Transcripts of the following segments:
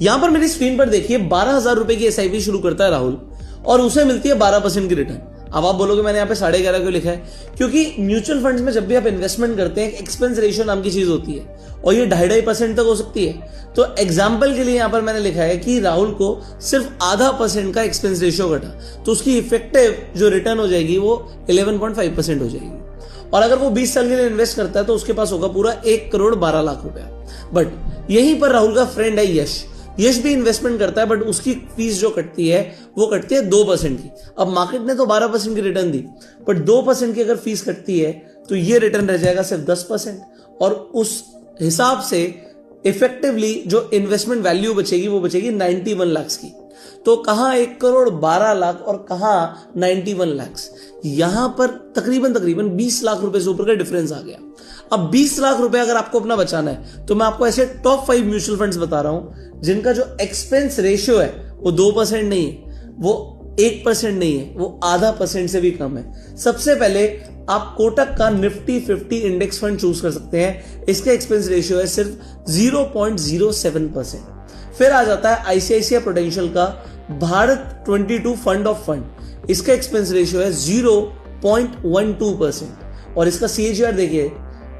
यहां पर मेरी स्क्रीन पर देखिए 12,000 रुपए की एसआईपी शुरू करता है राहुल और उसे मिलती है 12% की रिटर्न। अब आप बोलोगे मैंने यहाँ पे 11.5 क्यों लिखा है? क्योंकि म्यूचुअल फंड्स में जब भी आप इन्वेस्टमेंट करते हैं एक्सपेंस रेशियो नाम की चीज होती है और ये 2.5% तक हो सकती है। तो एग्जाम्पल के लिए यहां पर मैंने लिखा है कि राहुल को सिर्फ 0.5% का एक्सपेंस रेशियो घटा तो उसकी इफेक्टिव जो रिटर्न हो जाएगी वो 11.5% हो जाएगी। और अगर वो 20 साल के लिए इन्वेस्ट करता है तो उसके पास होगा पूरा 1 करोड़ 12 लाख रुपया। बट यहीं पर राहुल का फ्रेंड है यश भी इन्वेस्टमेंट करता है बट उसकी फीस जो कटती है वो कटती है 2% की। अब मार्केट ने तो 12% की रिटर्न दी बट 2% की अगर फीस कटती है तो ये रिटर्न रह जाएगा सिर्फ 10% और उस हिसाब से इफेक्टिवली जो इन्वेस्टमेंट वैल्यू बचेगी वो बचेगी 91 लाख की। तो कहां 1 करोड़ 12 लाख और कहां 91 लाख, यहां पर तकरीबन 20 लाख रुपए से ऊपर का डिफरेंस आ गया। अब 20 लाख रुपए अगर आपको अपना बचाना है तो मैं आपको ऐसे टॉप 5 म्यूचुअल फंड्स बता रहा हूं जिनका जो एक्सपेंस रेशियो है वो 2% नहीं है, वो 1% नहीं है, वो 0.5% से भी कम है। सबसे पहले आप कोटक का निफ्टी 50 इंडेक्स फंड चूज कर सकते हैं, इसका एक्सपेंस रेशियो है सिर्फ 0.07%। फिर आ जाता है आईसीआईसीआई प्रूडेंशियल का भारत 22 फंड ऑफ फंड, इसका एक्सपेंस रेशियो है 0.12% और इसका सीएजीआर देखिए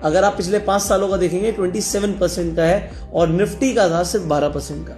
अगर आप पिछले 5 सालों का देखेंगे 27% का है और निफ्टी का था सिर्फ 12% का।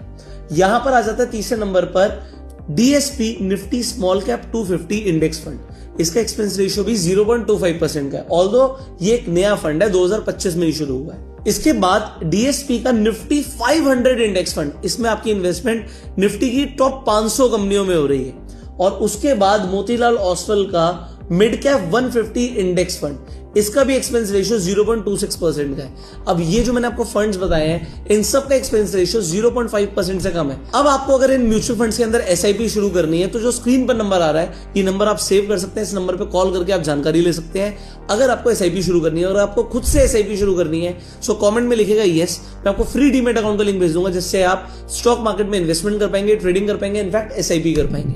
यहां पर आ जाता है तीसरे नंबर पर DSP Nifty small cap 250 index fund, इसका एक्सपेंस रेशियो भी 0.25% का है। ऑल्दो ये एक नया फंड है, 2025 में ही शुरू हुआ है। इसके बाद डीएसपी का निफ्टी 500 इंडेक्स फंड, इसमें आपकी इन्वेस्टमेंट निफ्टी की टॉप 500 कंपनियों में हो रही है। और उसके बाद मोतीलाल ओसवाल का मिड कैप 150 इंडेक्स फंड, इसका भी एक्सपेंस रेशियो 0.26% का है। अब ये जो मैंने आपको फंड्स बताए हैं इन सब का एक्सपेंस रेशियो 0.5% से कम है। अब आपको अगर इन म्यूचुअल फंड्स के अंदर एसआईपी शुरू करनी है तो जो स्क्रीन पर नंबर आ रहा है ये नंबर आप सेव कर सकते हैं, इस नंबर पर कॉल करके आप जानकारी ले सकते हैं। अगर आपको एसआईपी शुरू करनी है और आपको खुद से एसआईपी शुरू करनी है सो कॉमेंट में लिखेगा यस, मैं आपको फ्री डीमेट अकाउंट का लिंक भेज दूंगा जिससे आप स्टॉक मार्केट में इन्वेस्टमेंट कर पाएंगे, ट्रेडिंग कर पाएंगे, इनफैक्ट एसआईपी कर पाएंगे।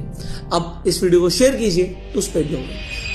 अब इस वीडियो को शेयर कीजिए तो स्प्रेड होगा।